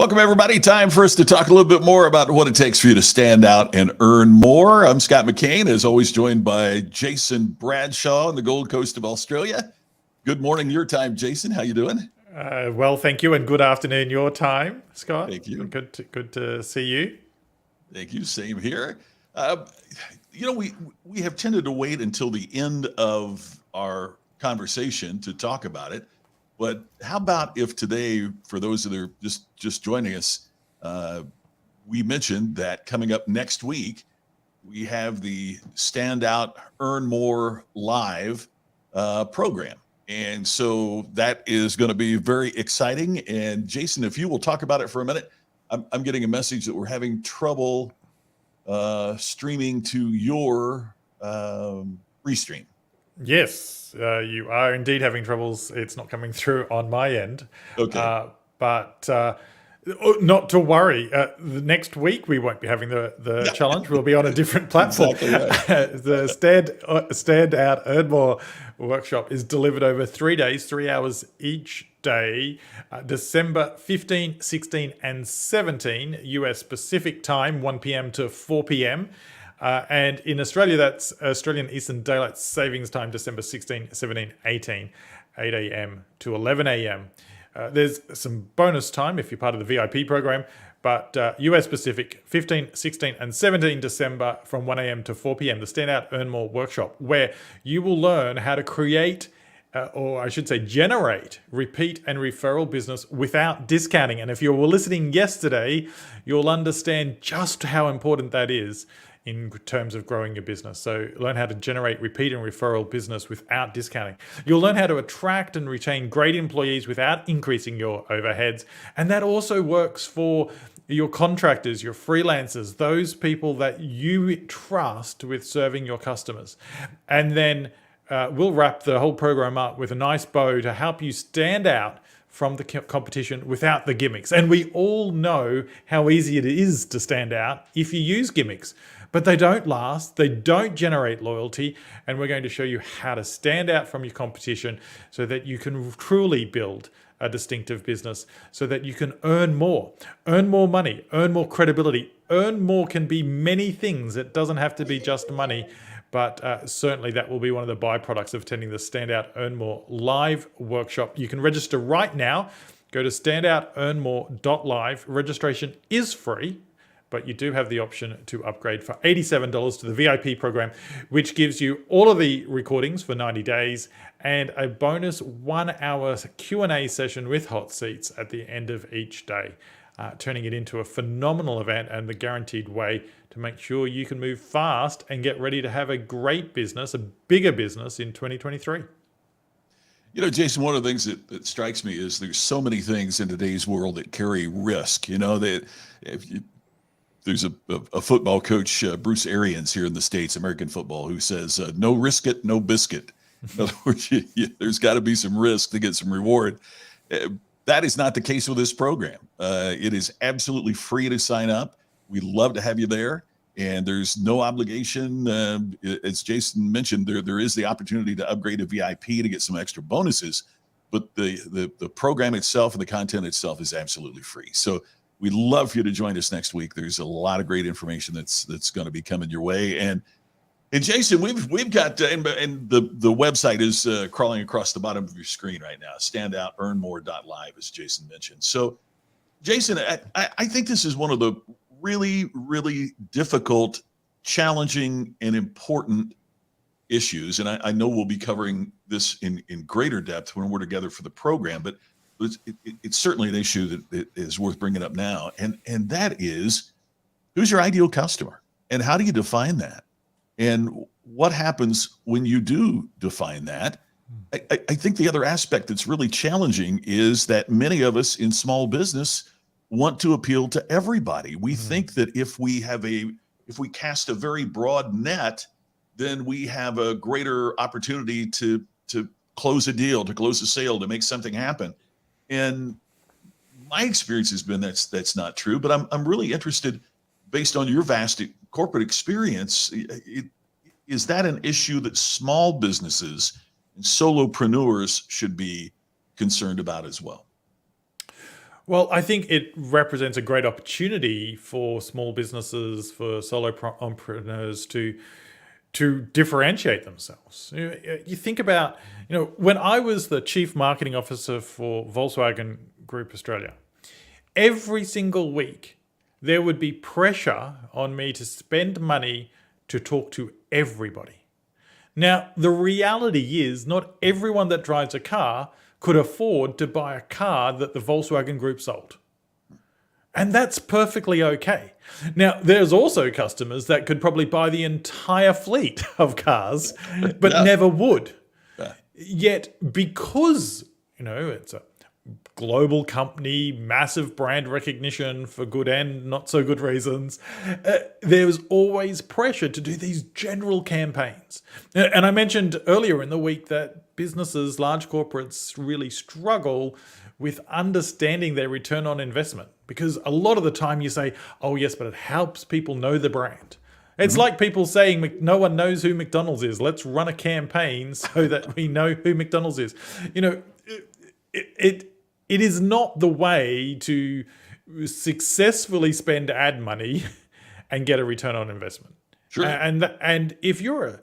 Welcome, everybody. Time for us to talk a little bit more about what it takes for you to stand out and earn more. I'm Scott McKain, as always, joined by Jason Bradshaw on the Gold Coast of Australia. Good morning, your time, Jason. How you doing? Well, thank you, and good afternoon your time, Scott. Thank you. Good to see you. Thank you. Same here. Uh, we have tended to wait until the end of our conversation to talk about it. But how about if today, for those that are just joining us, uh, we mentioned that coming up next week, we have the Stand Out, Earn More Live program. And so that is going to be very exciting. And Jason, if you will talk about it for a minute, I'm getting a message that we're having trouble streaming to your restream. Yes, you are indeed having troubles. It's not coming through on my end, Okay. but not to worry. The next week we won't be having the Yeah, challenge. We'll be on a different platform. exactly right. The Stand Out Earn More workshop is delivered over 3 days, 3 hours each day, December 15, 16, and 17 US Pacific time, 1 p.m. to 4 p.m. And in Australia, that's Australian Eastern Daylight Savings Time, December 16, 17, 18, 8 a.m. to 11 a.m. There's some bonus time if you're part of the VIP program, but US Pacific, 15, 16, and 17 December from 1 a.m. to 4 p.m., the Stand Out Earn More workshop, where you will learn how to create, or I should say generate, repeat and referral business without discounting. And if you were listening yesterday, you'll understand just how important that is in terms of growing your business. So learn how to generate repeat and referral business without discounting. You'll learn how to attract and retain great employees without increasing your overheads. And that also works for your contractors, your freelancers, those people that you trust with serving your customers. And then we'll wrap the whole program up with a nice bow to help you stand out from the competition without the gimmicks. And we all know how easy it is to stand out if you use gimmicks, but they don't last, they don't generate loyalty, and we're going to show you how to stand out from your competition so that you can truly build a distinctive business, so that you can earn more money, earn more credibility. Earn more can be many things. It doesn't have to be just money, but certainly that will be one of the byproducts of attending the Stand Out Earn More live workshop. You can register right now. Go to standoutearnmore.live. Registration is free, but you do have the option to upgrade for $87 to the VIP program, which gives you all of the recordings for 90 days and a bonus 1 hour Q&A session with hot seats at the end of each day, turning it into a phenomenal event and the guaranteed way to make sure you can move fast and get ready to have a great business, a bigger business in 2023. You know, Jason, one of the things that strikes me is there's so many things in today's world that carry risk. You know, that if you, there's a football coach, Bruce Arians here in the States, American football, who says, no risk it, no biscuit. In other words, there's got to be some risk to get some reward. That is not the case with this program. It is absolutely free to sign up. We'd love to have you there. And there's no obligation. As Jason mentioned, there is the opportunity to upgrade to VIP to get some extra bonuses. But the program itself and the content itself is absolutely free. So we'd love for you to join us next week. There's a lot of great information that's going to be coming your way. And Jason, we've got and the website is crawling across the bottom of your screen right now. Standoutearnmore.live, as Jason mentioned. So, Jason, I think this is one of the really, really difficult, challenging, and important issues. And I know we'll be covering this in greater depth when we're together for the program, but it's certainly an issue that is worth bringing up now. And that is, who's your ideal customer? And how do you define that? And what happens when you do define that? I think the other aspect that's really challenging is that many of us in small business want to appeal to everybody. We think that if we cast a very broad net, then we have a greater opportunity to close a deal, to close a sale, to make something happen. And my experience has been that's not true. But I'm really interested, based on your vast corporate experience, is that an issue that small businesses and solopreneurs should be concerned about as well? Well, I think it represents a great opportunity for small businesses, for entrepreneurs to differentiate themselves. You think about, when I was the chief marketing officer for Volkswagen Group Australia, every single week there would be pressure on me to spend money to talk to everybody. Now, the reality is not everyone that drives a car could afford to buy a car that the Volkswagen Group sold. And that's perfectly okay. Now, there's also customers that could probably buy the entire fleet of cars, but Yeah. never would. Yeah. Yet, because, it's a global company, massive brand recognition for good and not so good reasons, there's always pressure to do these general campaigns. And I mentioned earlier in the week that businesses, large corporates, really struggle with understanding their return on investment, because a lot of the time you say, oh yes, but it helps people know the brand. It's like people saying no one knows who McDonald's is. Let's run a campaign so that we know who McDonald's is. It is not the way to successfully spend ad money and get a return on investment. Sure. And if you're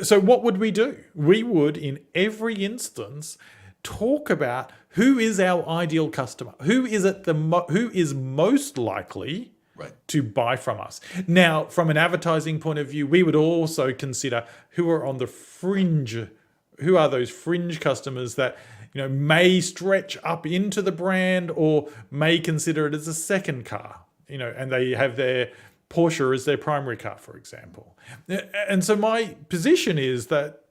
so what would we do? We would, in every instance, talk about who is our ideal customer, who is most likely Right. to buy from us. Now, from an advertising point of view, we would also consider who are on the fringe, who are those fringe customers that may stretch up into the brand or may consider it as a second car, and they have their Porsche as their primary car, for example. And so my position is that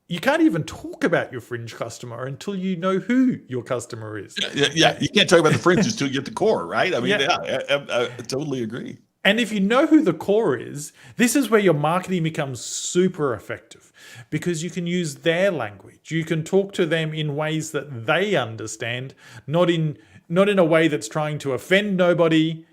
you can't even talk about your fringe customer until you know who your customer is. Yeah. You can't talk about the fringes till you get the core, right? I mean, Yeah. I totally agree. And if you know who the core is, this is where your marketing becomes super effective, because you can use their language. You can talk to them in ways that they understand, not in a way that's trying to offend nobody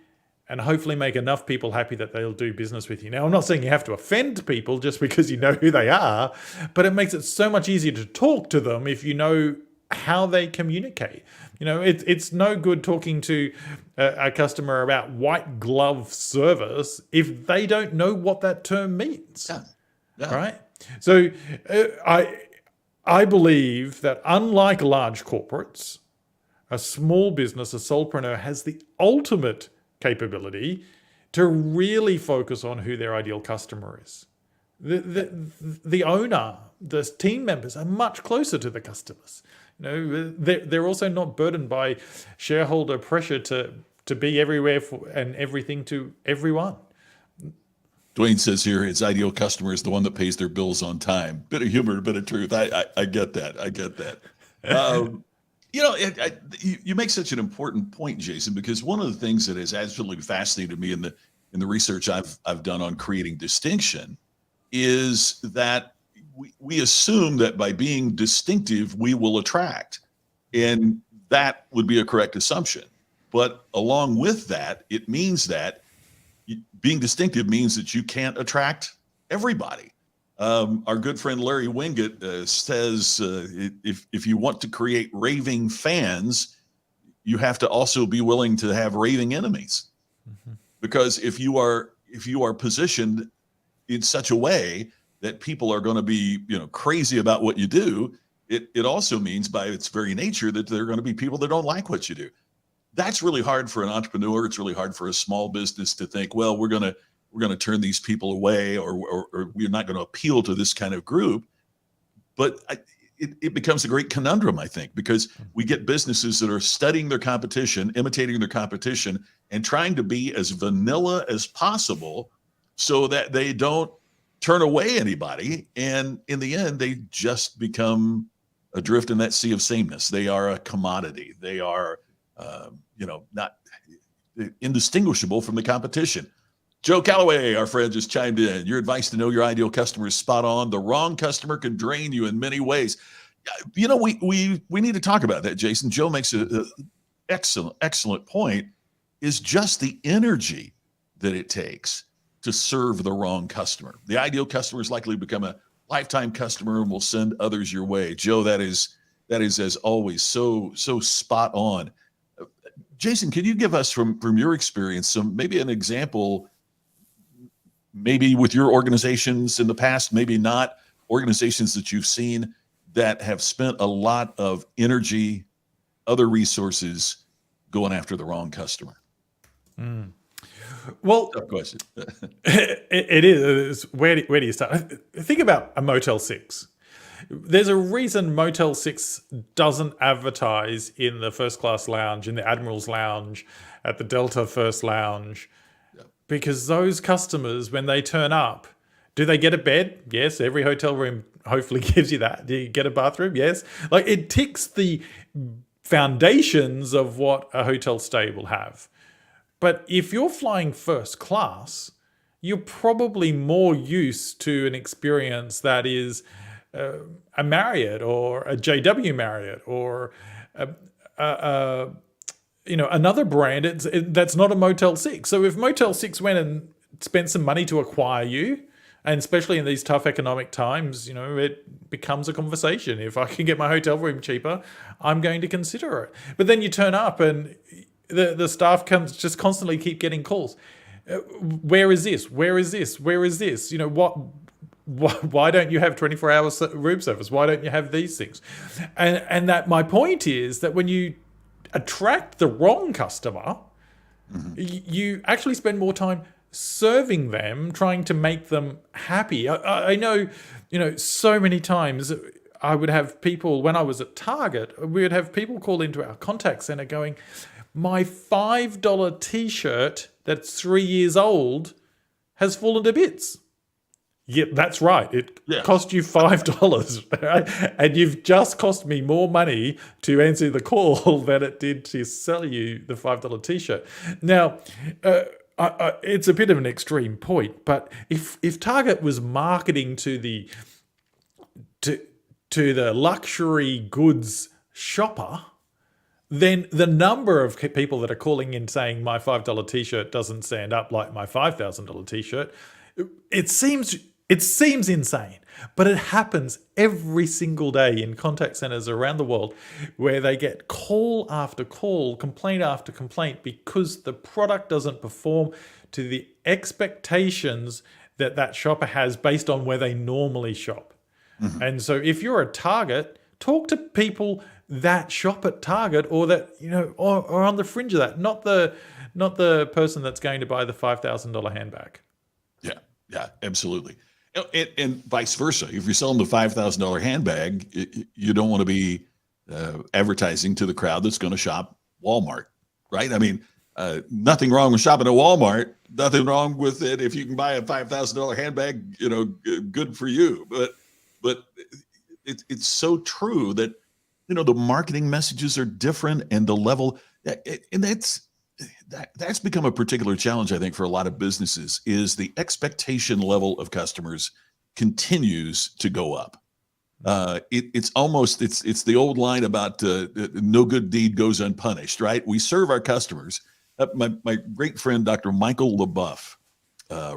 and hopefully make enough people happy that they'll do business with you. Now, I'm not saying you have to offend people just because you know who they are, but it makes it so much easier to talk to them if you know how they communicate. It's no good talking to a customer about white glove service if they don't know what that term means. Yeah. Right? So I believe that unlike large corporates, a small business, a solopreneur, has the ultimate capability to really focus on who their ideal customer is. The owner, the team members are much closer to the customers. They're also not burdened by shareholder pressure to be everywhere and everything to everyone. Dwayne says here his ideal customer is the one that pays their bills on time. Bit of humor, bit of truth. I get that. I get that. You make such an important point, Jason, because one of the things that has absolutely fascinated me in the research I've done on creating distinction is that we assume that by being distinctive, we will attract. And that would be a correct assumption. But along with that, it means that being distinctive means that you can't attract everybody. Our good friend Larry Winget says if you want to create raving fans, you have to also be willing to have raving enemies. Mm-hmm. Because if you are positioned in such a way that people are going to be crazy about what you do, it also means by its very nature that there are going to be people that don't like what you do. That's really hard for an entrepreneur. It's really hard for a small business to think, well, we're going to turn these people away, or we're not going to appeal to this kind of group. But it becomes a great conundrum, I think, because we get businesses that are studying their competition, imitating their competition, and trying to be as vanilla as possible so that they don't turn away anybody. And in the end, they just become adrift in that sea of sameness. They are a commodity. They are, not indistinguishable from the competition. Joe Calloway, our friend, just chimed in. Your advice to know your ideal customer is spot on. The wrong customer can drain you in many ways. We need to talk about that, Jason. Joe makes an excellent point, is just the energy that it takes to serve the wrong customer. The ideal customer is likely to become a lifetime customer and will send others your way. Joe, that is as always so spot on. Jason, can you give us from your experience maybe an example, maybe with your organizations in the past, maybe not, organizations that you've seen that have spent a lot of energy, other resources going after the wrong customer? Well, Tough question. it is. Where do you start? Think about a Motel 6. There's a reason Motel 6 doesn't advertise in the first class lounge, in the Admiral's Lounge, at the Delta First Lounge, because those customers, when they turn up, do they get a bed? Yes. Every hotel room hopefully gives you that. Do you get a bathroom? Yes. Like, it ticks the foundations of what a hotel stay will have. But if you're flying first class, you're probably more used to an experience that is a Marriott or a JW Marriott or another brand that's not a Motel 6. So if Motel 6 went and spent some money to acquire you, and especially in these tough economic times, it becomes a conversation. If I can get my hotel room cheaper, I'm going to consider it. But then you turn up and the staff can just constantly keep getting calls. Where is this? Where is this? Where is this? Why don't you have 24-hour room service? Why don't you have these things? And that my point is that when you attract the wrong customer, you actually spend more time serving them, trying to make them happy. I know, so many times I would have people, when I was at Target, we would have people call into our contact center going, my $5 t-shirt that's 3 years old has fallen to bits. Yeah, that's right. It cost you $5, right? And you've just cost me more money to answer the call than it did to sell you the $5 t-shirt. Now, it's a bit of an extreme point, but if Target was marketing to the luxury goods shopper, then the number of people that are calling in saying my $5 t-shirt doesn't stand up like my $5,000 t-shirt, it seems insane. But it happens every single day in contact centers around the world, where they get call after call, complaint after complaint, because the product doesn't perform to the expectations that shopper has based on where they normally shop. And so if you're a Target, talk to people that shop at Target, or that, or on the fringe of that, not the person that's going to buy the $5,000 handbag. Yeah, absolutely. And vice versa. If you're selling the $5,000 handbag, you don't want to be advertising to the crowd that's going to shop Walmart, right? I mean, nothing wrong with shopping at Walmart. Nothing wrong with it if you can buy a $5,000 handbag. Good for you. But it's so true that the marketing messages are different, and the level, and that's become a particular challenge, I think, for a lot of businesses, is the expectation level of customers continues to go up. It's the old line about no good deed goes unpunished, right? We serve our customers. My great friend, Dr. Michael LaBeouf,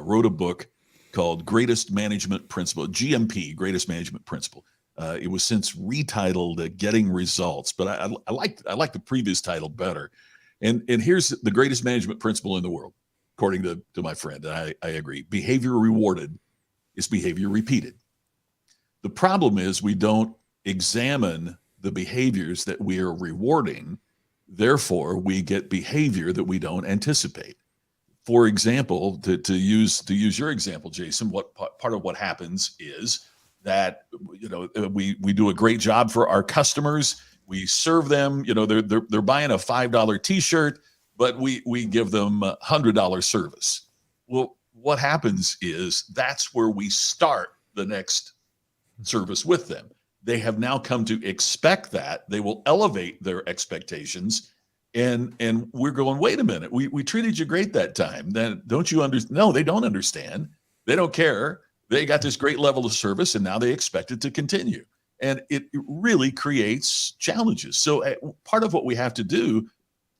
wrote a book called Greatest Management Principle, GMP, Greatest Management Principle. It was since retitled Getting Results, but I like the previous title better. And here's the greatest management principle in the world, according to my friend, and I agree. Behavior rewarded is behavior repeated. The problem is we don't examine the behaviors that we are rewarding. Therefore, we get behavior that we don't anticipate. For example, to use your example, Jason, what part of what happens is that we do a great job for our customers. We serve them. They're buying a $5 t-shirt, but we give them $100 service. Well, what happens is that's where we start the next service with them. They have now come to expect that. They will elevate their expectations, and we're going, wait a minute, we treated you great that time. Then don't you understand? No, they don't understand. They don't care. They got this great level of service, and now they expect it to continue. And it really creates challenges. So part of what we have to do,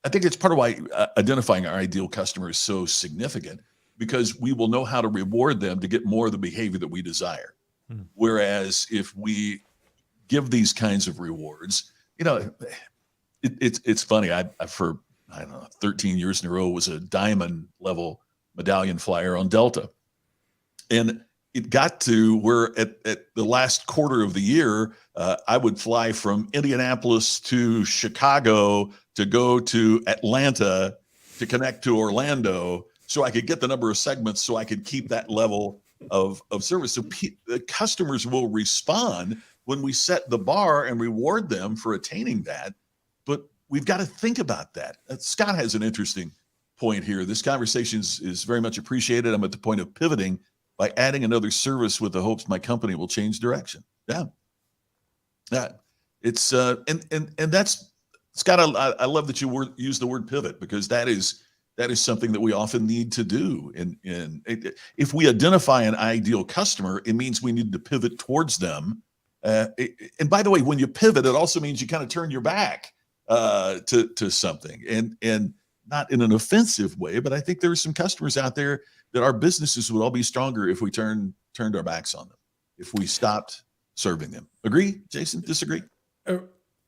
I think it's part of why identifying our ideal customer is so significant, because we will know how to reward them to get more of the behavior that we desire. Whereas if we give these kinds of rewards, it's funny. For I don't know, 13 years in a row, was a diamond level medallion flyer on Delta. And it got to where at the last quarter of the year, I would fly from Indianapolis to Chicago to go to Atlanta to connect to Orlando so I could get the number of segments so I could keep that level of service. So the customers will respond when we set the bar and reward them for attaining that. But we've got to think about that. Scott has an interesting point here. This conversation is very much appreciated. I'm at the point of pivoting by adding another service with the hopes my company will change direction. Yeah. It's and that's, Scott, I love that you use the word pivot, because that is something that we often need to do. And if we identify an ideal customer, it means we need to pivot towards them. And by the way, when you pivot, it also means you kind of turn your back to something, and not in an offensive way, but I think there are some customers out there that our businesses would all be stronger if we turned our backs on them, if we stopped serving them. Agree, Jason? Disagree?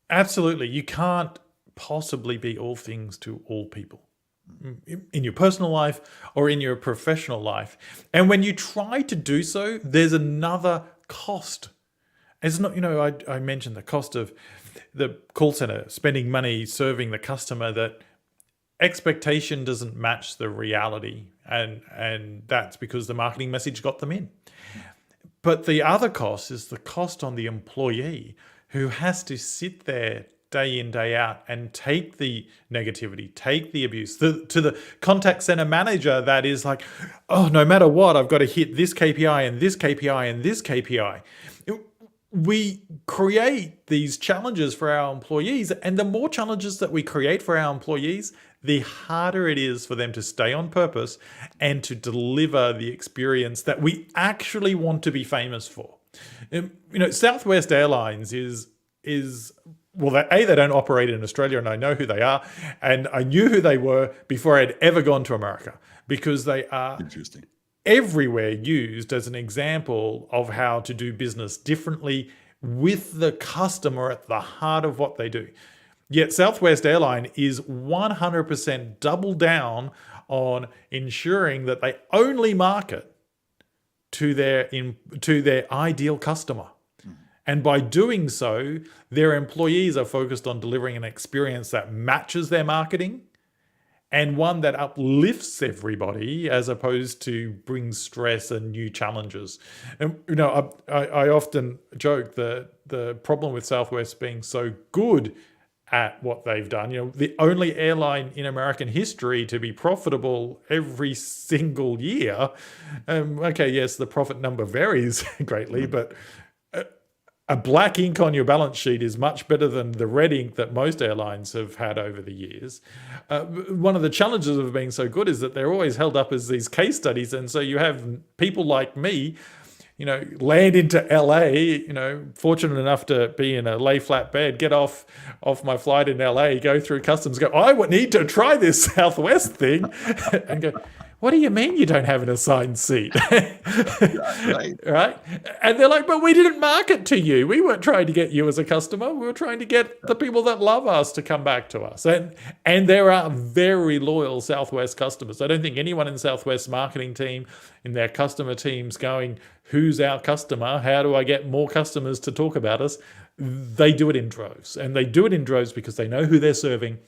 Absolutely. You can't possibly be all things to all people in your personal life or in your professional life. And when you try to do so, there's another cost. It's not, I mentioned the cost of the call center, spending money serving the customer, that expectation doesn't match the reality. And that's because the marketing message got them in. But the other cost is the cost on the employee, who has to sit there day in, day out and take the negativity, take the abuse, to the contact center manager that is like, oh, no matter what, I've got to hit this KPI and this KPI and this KPI. We create these challenges for our employees, and the more challenges that we create for our employees, the harder it is for them to stay on purpose and to deliver the experience that we actually want to be famous for. Southwest Airlines is well, they don't operate in Australia, and I know who they are, and I knew who they were before I'd ever gone to America, because they are interesting, everywhere used as an example of how to do business differently with the customer at the heart of what they do. Yet Southwest Airline is 100% double down on ensuring that they only market to their ideal customer. And by doing so, their employees are focused on delivering an experience that matches their marketing, and one that uplifts everybody as opposed to brings stress and new challenges. And I often joke that the problem with Southwest being so good at what they've done, the only airline in American history to be profitable every single year. Okay, yes, the profit number varies greatly, but a black ink on your balance sheet is much better than the red ink that most airlines have had over the years. One of the challenges of being so good is that they're always held up as these case studies. And so you have people like me, land into LA, fortunate enough to be in a lay flat bed, get off my flight in LA, go through customs, go, I would need to try this Southwest thing, and go, what do you mean you don't have an assigned seat? Right? And they're like, but we didn't market to you. We weren't trying to get you as a customer. We were trying to get the people that love us to come back to us. And there are very loyal Southwest customers. I don't think anyone in Southwest's marketing team, in their customer teams going, who's our customer? How do I get more customers to talk about us? They do it in droves. And they do it in droves because they know who they're serving.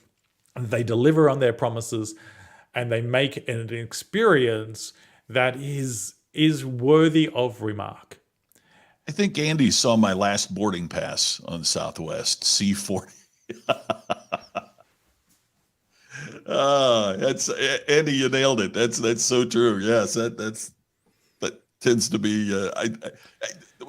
And they deliver on their promises. And they make an experience that is worthy of remark. I think Andy saw my last boarding pass on Southwest C40. That's Andy, you nailed it. That's so true. Yes, that tends to be.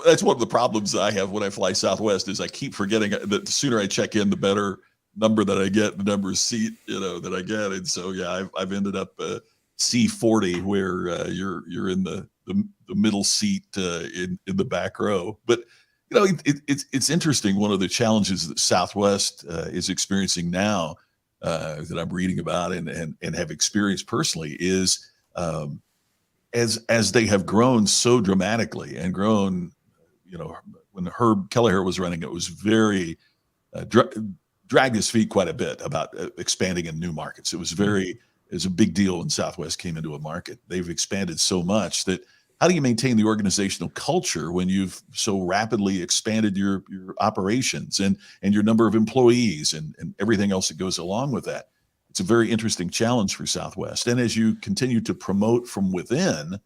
That's one of the problems I have when I fly Southwest is I keep forgetting that the sooner I check in, the better number that I get, the number of seat, that I get. And so, yeah, I've ended up C40 where you're in the middle seat in the back row. But, it's interesting. One of the challenges that Southwest is experiencing now that I'm reading about and have experienced personally is as they have grown so dramatically and grown, when Herb Kelleher was running, it was very dragged his feet quite a bit about expanding in new markets. It was a big deal when Southwest came into a market. They've expanded so much that how do you maintain the organizational culture when you've so rapidly expanded your operations and your number of employees and everything else that goes along with that? It's a very interesting challenge for Southwest. And as you continue to promote from within,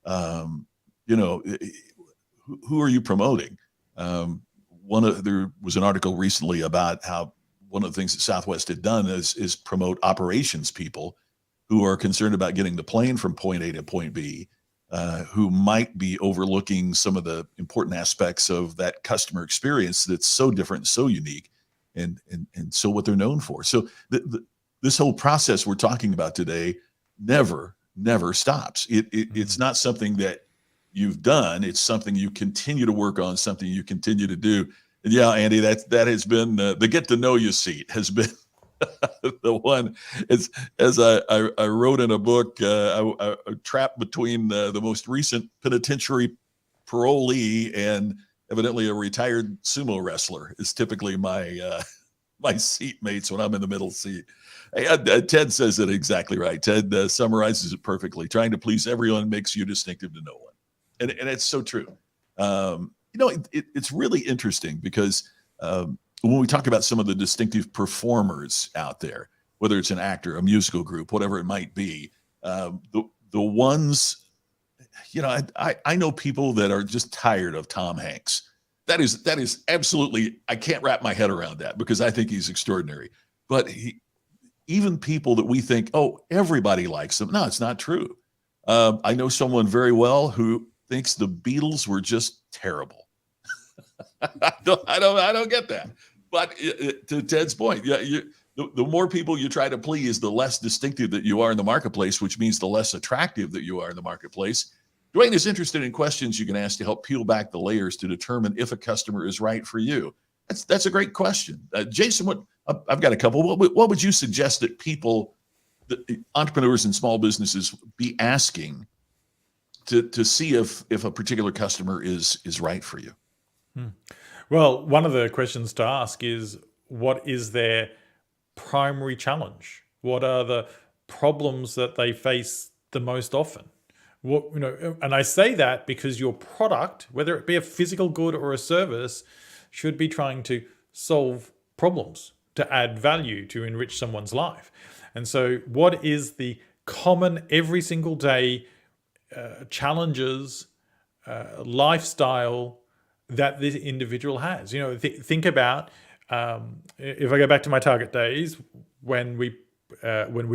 who are you promoting? There was an article recently about how one of the things that Southwest had done is promote operations people who are concerned about getting the plane from point A to point B, who might be overlooking some of the important aspects of that customer experience that's so different, so unique, and so what they're known for. So this whole process we're talking about today never stops. It's not something that you've done. It's something you continue to work on, something you continue to do. And yeah, Andy, that has been the get to know you seat has been the one. As I wrote in a book, I trapped between the most recent penitentiary parolee and evidently a retired sumo wrestler is typically my my seatmates when I'm in the middle seat. Ted says it exactly right. Ted summarizes it perfectly. Trying to please everyone makes you distinctive to no one. And it's so true. It's really interesting because when we talk about some of the distinctive performers out there, whether it's an actor, a musical group, whatever it might be, the ones, I know people that are just tired of Tom Hanks. That is absolutely, I can't wrap my head around that because I think he's extraordinary. But even people that we think, oh, everybody likes him. No, it's not true. I know someone very well who thinks the Beatles were just terrible. I don't get that. But to Ted's point, the more people you try to please, the less distinctive that you are in the marketplace, which means the less attractive that you are in the marketplace. Dwayne is interested in questions you can ask to help peel back the layers to determine if a customer is right for you. That's a great question. Jason, I've got a couple. What would you suggest that people, the entrepreneurs and small businesses, be asking to see if a particular customer is right for you? Well, one of the questions to ask is, what is their primary challenge? What are the problems that they face the most often? And I say that because your product, whether it be a physical good or a service, should be trying to solve problems, to add value, to enrich someone's life. And so what is the common every single day challenges, lifestyle that this individual has? Think about, if I go back to my Target days, when we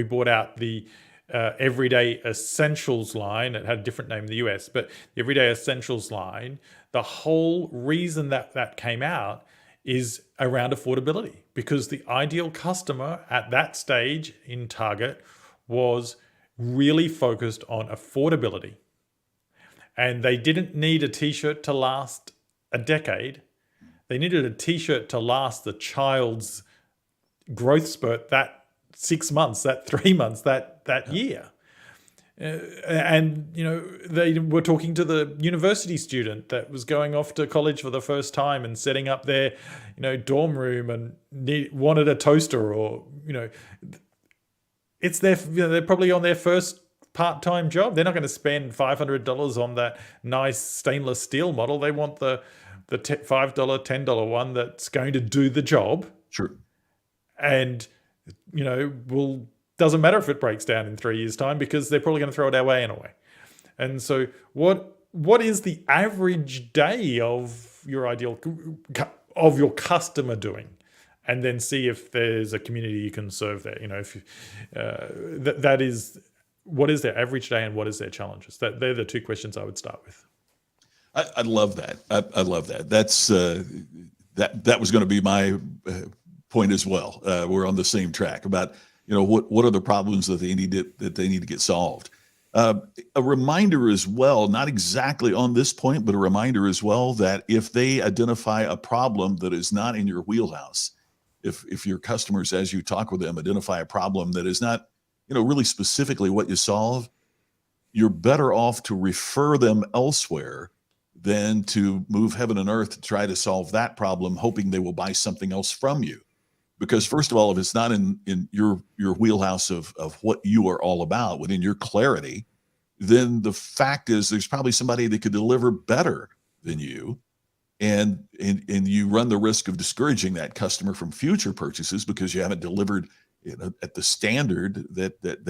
brought out the Everyday Essentials line. It had a different name in the US, but the Everyday Essentials line, the whole reason that came out is around affordability, because the ideal customer at that stage in Target was really focused on affordability. And they didn't need a t-shirt to last a decade. They needed a t-shirt to last the child's growth spurt, that 6 months, that 3 months, that year. And they were talking to the university student that was going off to college for the first time and setting up their dorm room and wanted a toaster, or it's they're probably on their first part-time job. They're not going to spend $500 on that nice stainless steel model. They want the $5, $10 one that's going to do the job. Sure. And doesn't matter if it breaks down in 3 years' time, because they're probably going to throw it away anyway. And so what is the average day of your customer doing? And then see if there's a community you can serve there. That is, what is their average day and what is their challenges? They're the two questions I would start with. I love that. I love that. That's that was going to be my point as well. We're on the same track about what are the problems that they need to get solved. A reminder as well, not exactly on this point, but a reminder as well that if they identify a problem that is not in your wheelhouse, if your customers, as you talk with them, identify a problem that is not really specifically what you solve, you're better off to refer them elsewhere than to move heaven and earth to try to solve that problem, hoping they will buy something else from you. Because first of all, if it's not in your wheelhouse of what you are all about, within your clarity, then the fact is there's probably somebody that could deliver better than you, and you run the risk of discouraging that customer from future purchases because you haven't delivered, at the standard that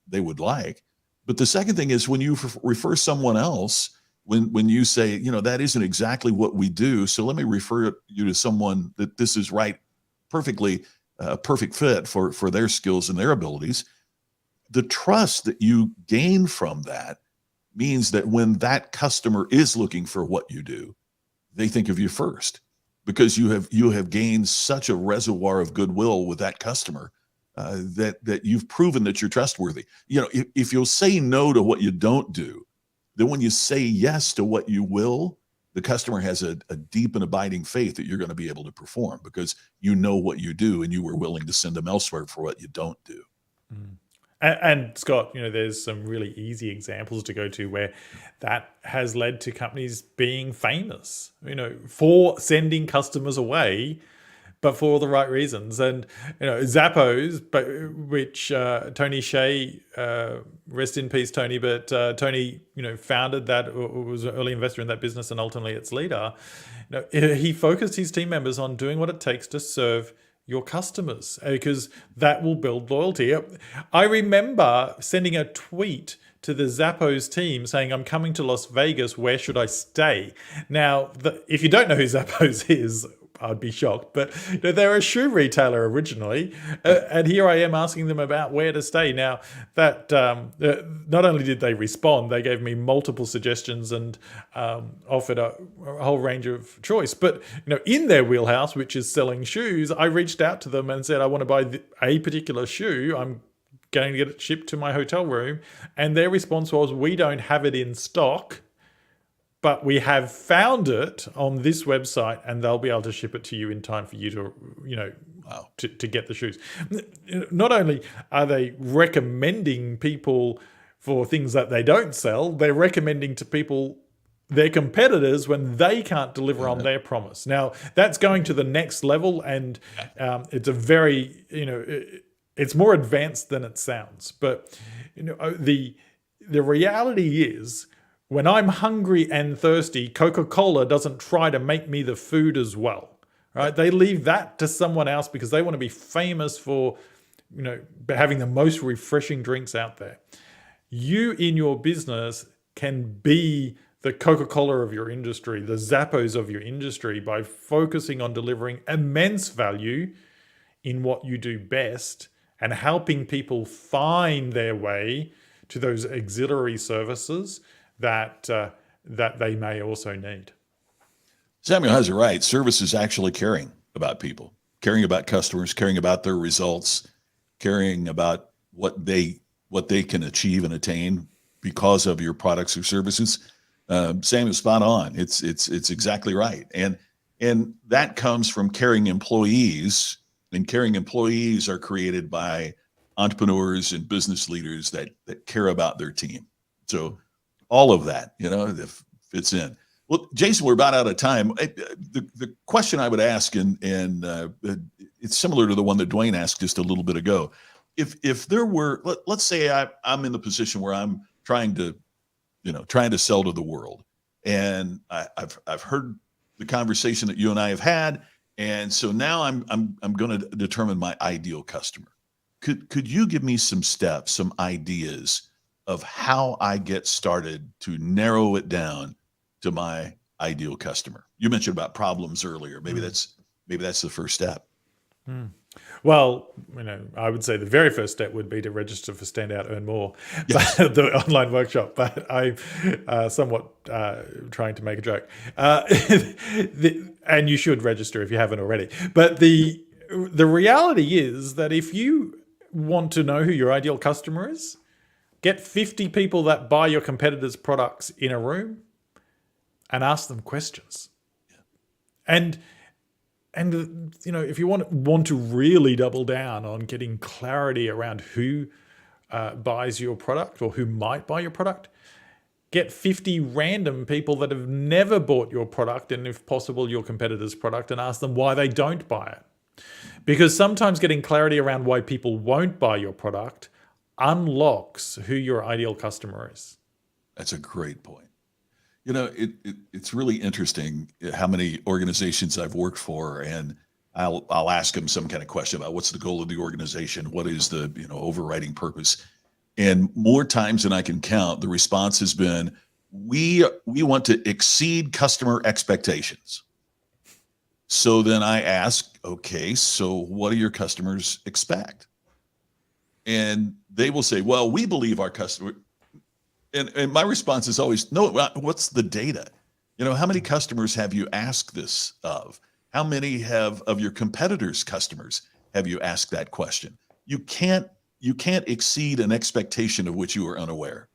they would like. But the second thing is, when you refer someone else, when you say, that isn't exactly what we do, so let me refer you to someone that this is right, perfectly perfect fit for their skills and their abilities. The trust that you gain from that means that when that customer is looking for what you do, they think of you first, because you have gained such a reservoir of goodwill with that customer, that you've proven that you're trustworthy. If you'll say no to what you don't do, then when you say yes to what you will, the customer has a deep and abiding faith that you're going to be able to perform, because you know what you do and you were willing to send them elsewhere for what you don't do. Mm. And Scott, there's some really easy examples to go to where that has led to companies being famous, for sending customers away, but for all the right reasons. And Zappos, which Tony Hsieh, rest in peace, Tony. But Tony, founded that, or was an early investor in that business, and ultimately its leader. He focused his team members on doing what it takes to serve your customers, because that will build loyalty. I remember sending a tweet to the Zappos team saying, "I'm coming to Las Vegas. Where should I stay?" Now, if you don't know who Zappos is, I'd be shocked. But they're a shoe retailer originally, and here I am asking them about where to stay. Now, that not only did they respond, they gave me multiple suggestions and offered a whole range of choice. But in their wheelhouse, which is selling shoes, I reached out to them and said, "I want to buy a particular shoe. I'm going to get it shipped to my hotel room." And their response was, "We don't have it in stock, but we have found it on this website, and they'll be able to ship it to you in time for you to, Wow. to get the shoes." Not only are they recommending people for things that they don't sell, they're recommending to people, their competitors, when they can't deliver on their promise. Now, that's going to the next level, and it's a very, it's more advanced than it sounds. But the reality is, when I'm hungry and thirsty, Coca-Cola doesn't try to make me the food as well, right? They leave that to someone else because they want to be famous for, having the most refreshing drinks out there. You in your business can be the Coca-Cola of your industry, the Zappos of your industry, by focusing on delivering immense value in what you do best and helping people find their way to those auxiliary services that they may also need. Samuel has it right. Service is actually caring about people, caring about customers, caring about their results, caring about what they can achieve and attain because of your products or services. Samuel's spot on. It's exactly right, and that comes from caring employees, and caring employees are created by entrepreneurs and business leaders that care about their team. So all of that, fits in. Well, Jason, we're about out of time. The question I would ask, and it's similar to the one that Dwayne asked just a little bit ago. If there were, let's say I'm in the position where I'm trying to sell to the world, and I've heard the conversation that you and I have had, and so now I'm going to determine my ideal customer. Could you give me some steps, some ideas of how I get started to narrow it down to my ideal customer? You mentioned about problems earlier. Maybe that's the first step. Well, I would say the very first step would be to register for Stand Out, Earn More, Yes. the online workshop. But I'm somewhat trying to make a joke. And you should register if you haven't already. But the reality is that if you want to know who your ideal customer is, get 50 people that buy your competitors' products in a room and ask them questions. And if you want to really double down on getting clarity around who buys your product or who might buy your product, get 50 random people that have never bought your product, and if possible your competitor's product, and ask them why they don't buy it. Because sometimes getting clarity around why people won't buy your product unlocks who your ideal customer is. That's a great point. It's really interesting how many organizations I've worked for, and I'll ask them some kind of question about what's the goal of the organization, what is the overriding purpose, and more times than I can count, the response has been, we want to exceed customer expectations. So then I ask, okay, so what do your customers expect? And they will say, well, we believe our customer. And my response is always, no, what's the data? How many customers have you asked this of? How many of your competitors' customers have you asked that question? You can't exceed an expectation of which you are unaware.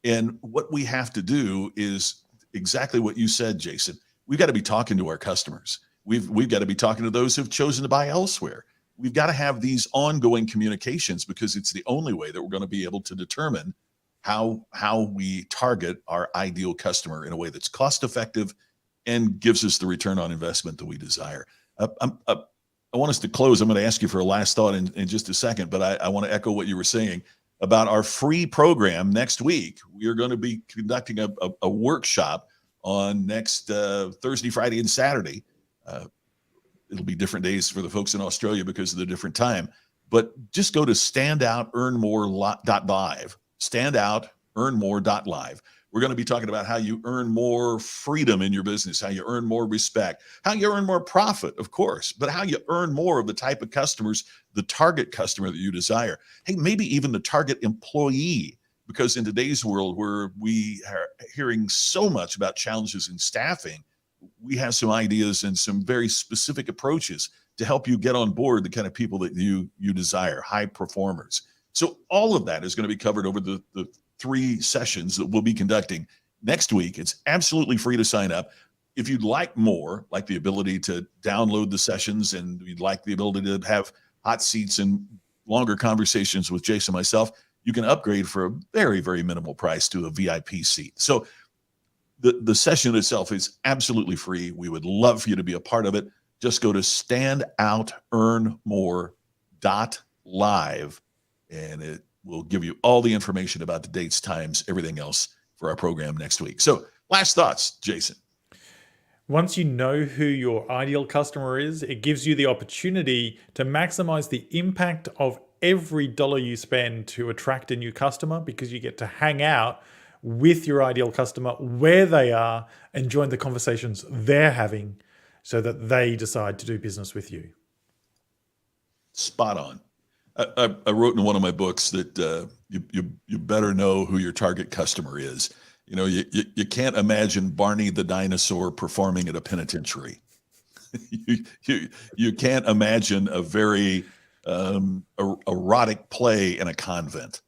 And what we have to do is exactly what you said, Jason. We've got to be talking to our customers. We've got to be talking to those who've chosen to buy elsewhere. We've got to have these ongoing communications because it's the only way that we're going to be able to determine how we target our ideal customer in a way that's cost effective and gives us the return on investment that we desire. I want us to close. I'm going to ask you for a last thought in just a second, but I want to echo what you were saying about our free program next week. We are going to be conducting a workshop on next Thursday, Friday, and Saturday. It'll be different days for the folks in Australia because of the different time, but just go to standoutearnmore.live, standoutearnmore.live. We're going to be talking about how you earn more freedom in your business, how you earn more respect, how you earn more profit, of course, but how you earn more of the type of customers, the target customer that you desire. Hey, maybe even the target employee, because in today's world where we are hearing so much about challenges in staffing, we have some ideas and some very specific approaches to help you get on board the kind of people that you desire, high performers. So all of that is going to be covered over the 3 sessions that we'll be conducting next week. It's absolutely free to sign up. If you'd like more, like the ability to download the sessions, and you'd like the ability to have hot seats and longer conversations with Jason and myself, you can upgrade for a very, very minimal price to a VIP seat. So the session itself is absolutely free. We would love for you to be a part of it. Just go to standoutearnmore.live, and it will give you all the information about the dates, times, everything else for our program next week. So last thoughts, Jason. Once you know who your ideal customer is, it gives you the opportunity to maximize the impact of every dollar you spend to attract a new customer, because you get to hang out with your ideal customer where they are and join the conversations they're having so that they decide to do business with you. Spot on. I wrote in one of my books that you better know who your target customer is. You can't imagine Barney the dinosaur performing at a penitentiary. you can't imagine a very erotic play in a convent.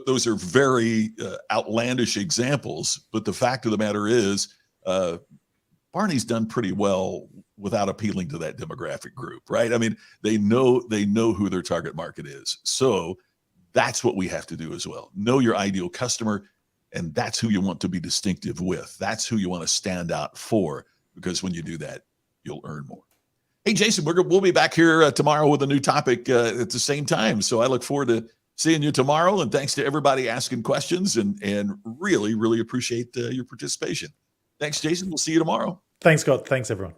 Those are very outlandish examples, but the fact of the matter is, Barney's done pretty well without appealing to that demographic group, right? I mean, they know who their target market is. So that's what we have to do as well. Know your ideal customer, and that's who you want to be distinctive with. That's who you want to stand out for, because when you do that, you'll earn more. Hey, Jason, we'll be back here tomorrow with a new topic at the same time. So I look forward to seeing you tomorrow, and thanks to everybody asking questions, and really, really appreciate your participation. Thanks, Jason. We'll see you tomorrow. Thanks, Scott. Thanks, everyone.